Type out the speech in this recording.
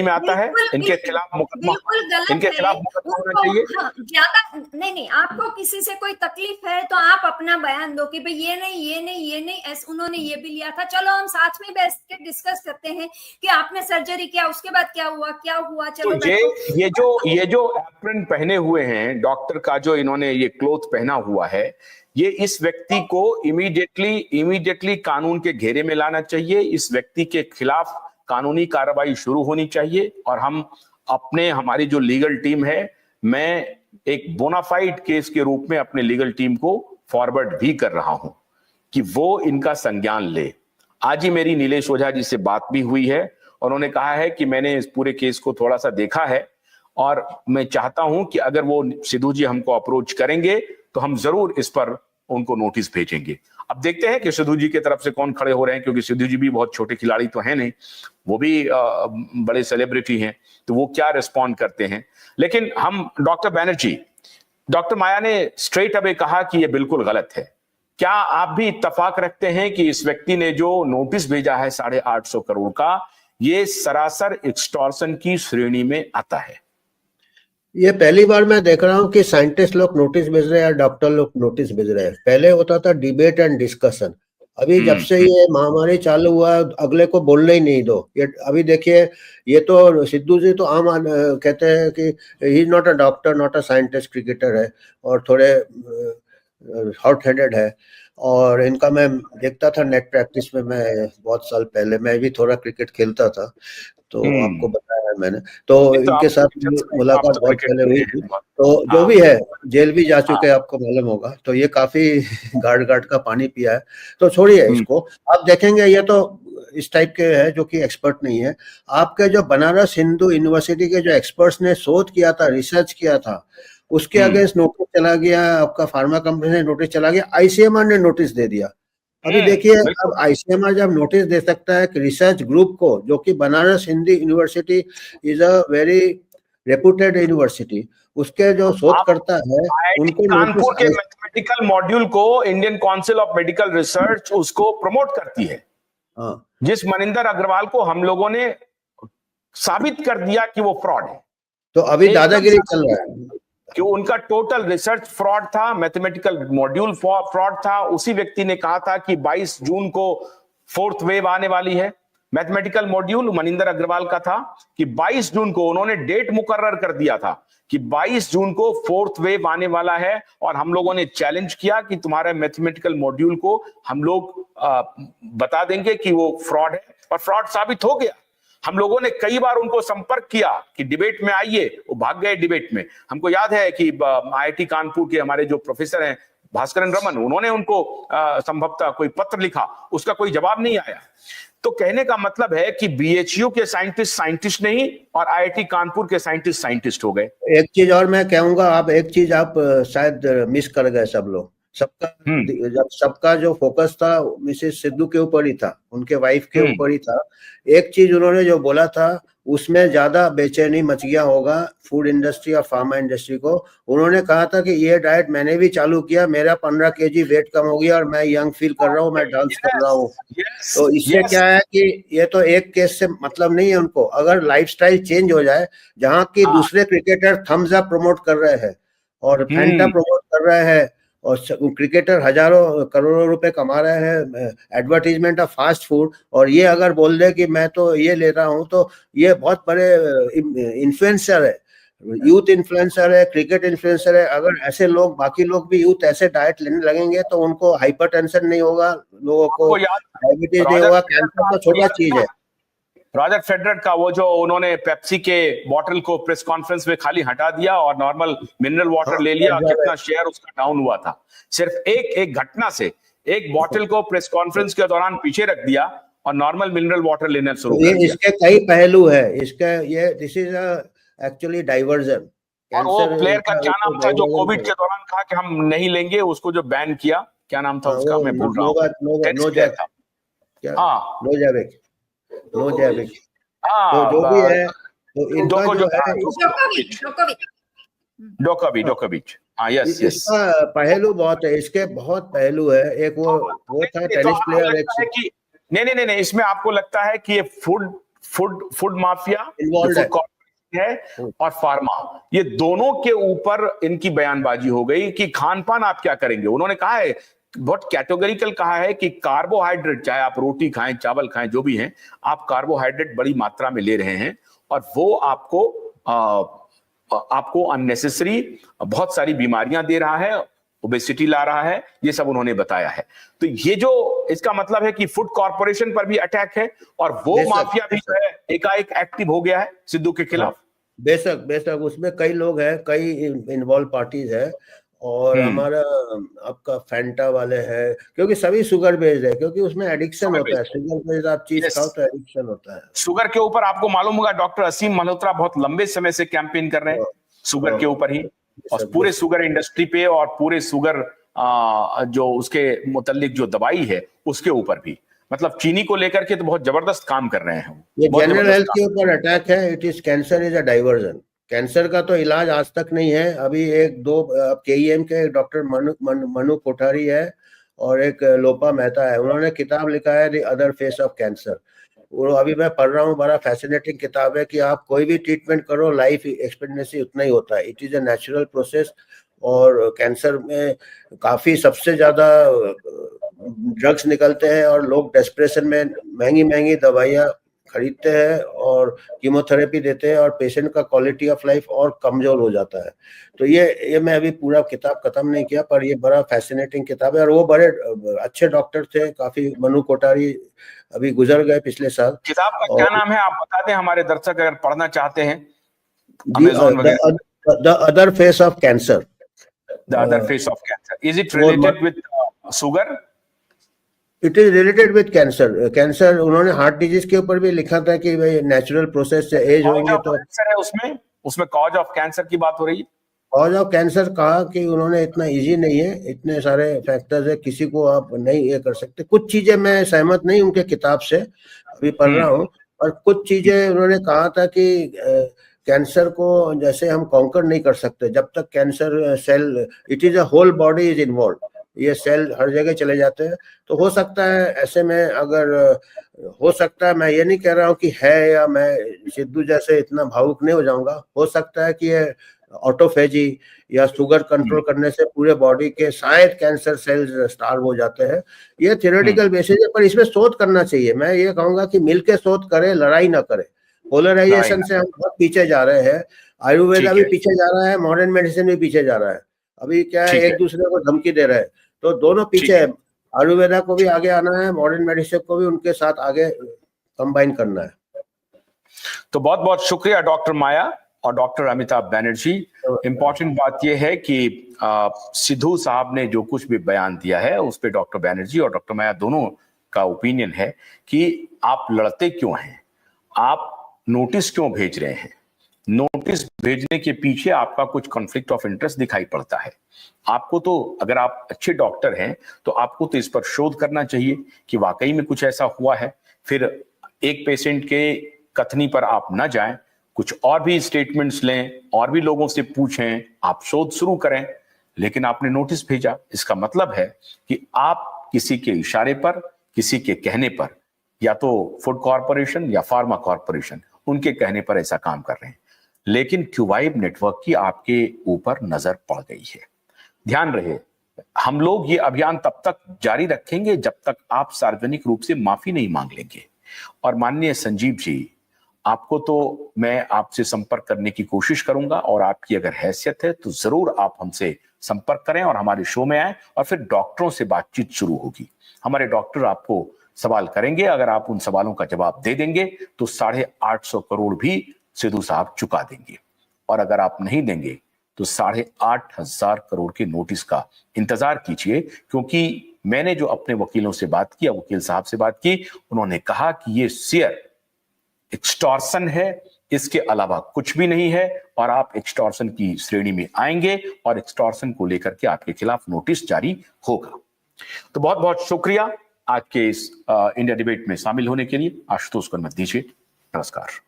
में आता है, इनके खिलाफ मुकदमा होना चाहिए। हाँ, ज्यादा नहीं, आपको किसी से कोई तकलीफ है तो आप अपना बयान दो कि भाई ये नहीं, उन्होंने ये भी लिया था, चलो हम साथ में बैठ के डिस्कस करते हैं कि आपने सर्जरी किया, उसके बाद क्या हुआ, चलो तो ये जो एप्रन पहने हुए हैं डॉक्टर का, जो इन्होंने ये क्लोथ पहना हुआ है, ये इस व्यक्ति को इमीडिएटली कानून के घेरे में लाना चाहिए। इस व्यक्ति के खिलाफ कानूनी कार्रवाई शुरू होनी चाहिए। और हमारी जो लीगल टीम है, मैं एक बोनाफाइड केस के रूप में अपने लीगल टीम को फॉरवर्ड भी कर रहा हूं कि वो इनका संज्ञान ले। आज ही मेरी नीलेश ओझा जी से बात भी हुई है, और उन्होंने कहा है कि मैंने इस पूरे केस को थोड़ा सा देखा है, और मैं चाहता हूं कि अगर वो सिद्धू जी हमको अप्रोच करेंगे तो हम जरूर इस पर उनको नोटिस भेजेंगे। अब देखते हैं कि सिद्धू जी की तरफ से कौन खड़े हो रहे हैं, क्योंकि सिद्धू जी भी बहुत छोटे खिलाड़ी तो हैं नहीं, वो भी बड़े सेलिब्रिटी हैं, तो वो क्या रिस्पॉन्ड करते हैं। लेकिन हम डॉक्टर माया ने स्ट्रेट अवे कहा कि ये बिल्कुल गलत है। क्या आप भी इत्तेफाक रखते हैं कि इस व्यक्ति ने जो नोटिस भेजा है 850 करोड़ का, ये सरासर एक्सटॉर्शन की श्रेणी में आता है? ये पहली बार मैं देख रहा हूँ कि साइंटिस्ट लोग नोटिस भेज रहे हैं या डॉक्टर लोग नोटिस भेज रहे हैं। पहले होता था डिबेट एंड डिस्कशन। अभी जब से ये महामारी चालू हुआ, अगले को बोलने ही नहीं दो। ये अभी देखिए, ये तो सिद्धू जी तो कहते हैं कि he is not a doctor, not a scientist, cricketer है और थोड़े हॉट हेडेड है। और इनका मैं देखता था नेट प्रैक्टिस में, मैं बहुत साल पहले मैं भी थोड़ा क्रिकेट खेलता था, तो आपको बताया है मैंने। तो इनके साथ मुलाकात बहुत पहले हुई थी। तो जो भी है, जेल भी जा चुके हैं, आपको मालूम होगा। तो ये काफी गार्ड का पानी पिया है, तो छोड़िए इसको। आप देखेंगे ये तो इस टाइप के है जो कि एक्सपर्ट नहीं है। आपके जो बनारस हिंदू यूनिवर्सिटी के जो एक्सपर्ट्स ने शोध किया था, रिसर्च किया था, उसके अगेंस्ट नोटिस चला गया। आपका फार्मा कंपनी ने नोटिस चला गया, आईसीएमआर ने नोटिस दे दिया। अभी देखिए, अब आईसीएमआर जब नोटिस दे सकता है कि रिसर्च ग्रुप को, जो कि Banaras Hindu university is a very reputed university, उसके जो शोध करता है उनको कानपुर के मैथमेटिकल मॉड्यूल को Indian council of medical research उसको प्रमोट करती है। जिस मनिंदर अग्रवाल को हम लोगों ने साबित कर दिया कि वो फ्रॉड है। तो अभी दादागिरी चल रहा है कि उनका टोटल रिसर्च फ्रॉड था, मैथमेटिकल मॉड्यूल फ्रॉड था। उसी व्यक्ति ने कहा था कि 22 जून को 4th वेव आने वाली है। मैथमेटिकल मॉड्यूल मनिंदर अग्रवाल का था कि 22 जून को उन्होंने डेट मुकर्रर कर दिया था कि 22 जून को 4th वेव आने वाला है, और हम लोगों ने चैलेंज किया कि तुम्हारे मैथमेटिकल मॉड्यूल को हम लोग बता देंगे कि वो फ्रॉड है, और फ्रॉड साबित हो गया। हम लोगों ने कई बार उनको संपर्क किया कि डिबेट में आइए, वो भाग गए डिबेट में। हमको याद है कि आईआईटी कानपुर के हमारे जो प्रोफेसर हैं भास्करन रमन, उन्होंने उनको संभवतः कोई पत्र लिखा, उसका कोई जवाब नहीं आया। तो कहने का मतलब है कि बीएचयू के साइंटिस्ट नहीं, और आईआईटी कानपुर के साइंटिस्ट हो गए। एक चीज और मैं कहूंगा, एक चीज आप शायद मिस कर गए सब लोग। सबका जो फोकस था मिसेस सिद्धू के ऊपर ही था, उनके वाइफ के ऊपर ही था। एक चीज उन्होंने जो बोला था, उसमें ज्यादा बेचैनी मच गया होगा फूड इंडस्ट्री और फार्मा इंडस्ट्री को। उन्होंने कहा था कि ये डाइट मैंने भी चालू किया, मेरा 15 kg वेट कम हो गया और मैं यंग फील कर रहा हूँ, मैं डांस कर रहा हूँ। तो इससे क्या है कि ये तो एक केस से मतलब नहीं है उनको। अगर लाइफस्टाइल चेंज हो जाए, जहाँ की दूसरे क्रिकेटर थम्स अप प्रमोट कर रहे हैं और फैंटा प्रमोट कर रहे हैं, और क्रिकेटर हजारों करोड़ों रुपए कमा रहे हैं एडवर्टीजमेंट ऑफ फास्ट फूड, और ये अगर बोल दे कि मैं तो ये ले रहा हूं, तो ये बहुत बड़े इन्फ्लुएंसर है, यूथ इन्फ्लुएंसर है, क्रिकेट इन्फ्लुएंसर है। अगर ऐसे लोग, बाकी लोग भी यूथ ऐसे डाइट लेने लगेंगे तो उनको हाइपरटेंशन नहीं होगा, लोगों को डायबिटीज नहीं होगा, कैंसर तो छोटा चीज है। रॉजर फेडरर का वो जो उन्होंने पेप्सी के बॉटल को प्रेस कॉन्फ्रेंस में खाली हटा दिया और नॉर्मल मिनरल वाटर ले लिया, कितना शेयर उसका डाउन हुआ था। सिर्फ एक घटना से, एक बॉटल को प्रेस कॉन्फ्रेंस के दौरान पीछे रख दिया और नॉर्मल मिनरल वाटर लेना शुरू कर दिया। इसके कई पहलू है, इसका ये दिस इज एक्चुअली डाइवर्जन। और वो प्लेयर का क्या नाम था जो कोविड के दौरान कहा कि हम नहीं लेंगे, उसको जो बैन किया, क्या नाम था उसका, मैं भूल रहा हूँ। तो जो भी है, तो इनका जो है जोकोविच, हाँ, यस। इसका पहलू बहुत है, इसके बहुत पहलू है। एक वो था टेनिस प्लेयर। नहीं, इसमें आपको लगता है कि ये फूड माफिया, Involved है। है और फार्मा, ये दोनों के ऊपर इनकी बयानबाजी हो गई कि खान पान आप क्या करेंगे। उन्होंने कहा है, बहुत कैटेगोरिकल कहा है कि कार्बोहाइड्रेट, चाहे आप रोटी खाएं, चावल खाएं, जो भी हैं, आप कार्बोहाइड्रेट बड़ी मात्रा में ले रहे हैं और वो आपको अननेसेसरी बहुत सारी बीमारियां दे रहा है, ओबेसिटी ला रहा है, ये सब उन्होंने बताया है। तो ये जो इसका मतलब है कि फूड कॉर्पोरेशन पर भी अटैक है और वो माफिया भी जो है एकाएक एक्टिव हो गया है सिद्धू के खिलाफ। बेशक बेशक, उसमें कई लोग हैं, कई इन्वॉल्व पार्टीज है और हमारा आपका फैंटा वाले हैं, क्योंकि सभी शुगर बेस्ड है, क्योंकि उसमें एडिक्शन होता है। शुगर बेस्ड आप चीज खाओ तो एडिक्शन होता है। शुगर के ऊपर आपको मालूम होगा डॉक्टर असीम मल्होत्रा बहुत लंबे समय से कैंपेन कर रहे हैं शुगर के ऊपर ही, और पूरे शुगर इंडस्ट्री पे और पूरे शुगर जो उसके मुतालिक जो दवाई है उसके ऊपर भी, मतलब चीनी को लेकर के तो बहुत जबरदस्त काम कर रहे हैं। ये जनरल हेल्थ के ऊपर अटैक है। It is cancer is a diversion. Cancer का तो इलाज आज तक नहीं है। अभी एक दो केईएम के डॉक्टर मनु कोठारी है और एक लोपा मेहता है, उन्होंने किताब लिखा है the other face of cancer. वो अभी मैं पढ़ रहा हूँ, बड़ा फैसिनेटिंग किताब है कि आप कोई भी ट्रीटमेंट करो, लाइफ एक्सपेक्टेंसी उतना ही होता है। It is a natural process. और कैंसर में काफी सबसे ज्यादा ड्रग्स निकलते हैं और लोग डेस्परेशन में महंगी महंगी दवाइयाँ खरीदते हैं और कीमोथेरेपी देते हैं और पेशेंट का क्वालिटी ऑफ लाइफ और कमजोर हो जाता है। तो ये मैं अभी पूरा किताब खत्म नहीं किया, पर ये बड़ा फैसिनेटिंग किताब है और वो बड़े अच्छे डॉक्टर थे काफी। मनु कोठारी अभी गुजर गए पिछले साल। किताब का क्या नाम है आप बता दें, हमारे दर्शक अगर पढ़ना चाहते हैं। The other face of cancer. The other face of cancer. Is it related with sugar? It is related with cancer. Cancer उन्होंने हार्ट डिजीज के ऊपर भी लिखा था कि भाई नेचुरल प्रोसेस से एज होंगे तो कैंसर है, उसमें कॉज ऑफ कैंसर की बात हो रही है। कॉज ऑफ कैंसर कहा कि उन्होंने इतना इजी नहीं है, इतने सारे फैक्टर्स है, किसी को आप नहीं ये कर सकते। कुछ चीजें मैं सहमत नहीं उनके किताब से, अभी पढ़ रहा हूँ, और कुछ चीजें उन्होंने कहा था कि कैंसर को जैसे हम कॉन्कर नहीं कर सकते जब तक cancer cell, it is a whole body is involve, ये सेल हर जगह चले जाते हैं। तो हो सकता है ऐसे में, अगर हो सकता है, मैं ये नहीं कह रहा हूँ कि है, या मैं सिद्धू जैसे इतना भावुक नहीं हो जाऊंगा, हो सकता है कि ये ऑटोफेजी या शुगर कंट्रोल करने से पूरे बॉडी के शायद कैंसर सेल्स स्टार्व हो जाते हैं। ये थियोरेटिकल बेसिस है, पर इसमें शोध करना चाहिए। मैं ये कहूंगा कि मिलके शोध करें, लड़ाई ना करें। पोलराइजेशन से हम बहुत पीछे जा रहे हैं। आयुर्वेदा भी पीछे जा रहा है, मॉडर्न मेडिसिन भी पीछे जा रहा है। अभी क्या है, एक दूसरे को धमकी दे रहे हैं, तो दोनों पीछे है। आयुर्वेदा को भी आगे आना है, मॉडर्न मेडिसिन को भी उनके साथ आगे कंबाइन करना है। तो बहुत बहुत शुक्रिया डॉक्टर माया और डॉक्टर अमिताभ बैनर्जी। इंपॉर्टेंट बात यह है कि सिद्धू साहब ने जो कुछ भी बयान दिया है उस पर डॉक्टर बैनर्जी और डॉक्टर माया दोनों का ओपिनियन है कि आप लड़ते क्यों हैं, आप नोटिस क्यों भेज रहे हैं। नोटिस भेजने के पीछे आपका कुछ कॉन्फ्लिक्ट ऑफ इंटरेस्ट दिखाई पड़ता है। आपको तो, अगर आप अच्छे डॉक्टर हैं तो आपको तो इस पर शोध करना चाहिए कि वाकई में कुछ ऐसा हुआ है। फिर एक पेशेंट के कथनी पर आप न जाएं, कुछ और भी स्टेटमेंट्स लें, और भी लोगों से पूछें, आप शोध शुरू करें। लेकिन आपने नोटिस भेजा, इसका मतलब है कि आप किसी के इशारे पर, किसी के कहने पर, या तो फूड कॉर्पोरेशन या फार्मा कॉर्पोरेशन, उनके कहने पर ऐसा काम कर रहे हैं। लेकिन क्यूवाइब नेटवर्क की आपके ऊपर नजर पड़ गई है। ध्यान रहे, हम लोग ये अभियान तब तक जारी रखेंगे जब तक आप सार्वजनिक रूप से माफी नहीं मांग लेंगे। और माननीय संजीव जी, आपको तो मैं आपसे संपर्क करने की कोशिश करूंगा, और आपकी अगर हैसियत है तो जरूर आप हमसे संपर्क करें और हमारे शो में आए, और फिर डॉक्टरों से बातचीत शुरू होगी। हमारे डॉक्टर आपको सवाल करेंगे, अगर आप उन सवालों का जवाब दे देंगे तो 850 करोड़ भी सिद्धू साहब चुका देंगे, और अगर आप नहीं देंगे तो 8,500 करोड़ के नोटिस का इंतजार कीजिए। क्योंकि मैंने जो अपने वकीलों से बात की, वकील साहब से बात की, उन्होंने कहा कि ये शेयर एक्सटॉर्शन है, इसके अलावा कुछ भी नहीं है, और आप एक्सटॉर्शन की श्रेणी में आएंगे और एक्सटॉर्शन को लेकर के आपके खिलाफ नोटिस जारी होगा। तो बहुत बहुत शुक्रिया आज के इस इंडिया डिबेट में शामिल होने के लिए। आशुतोष को मत दीजिए। नमस्कार।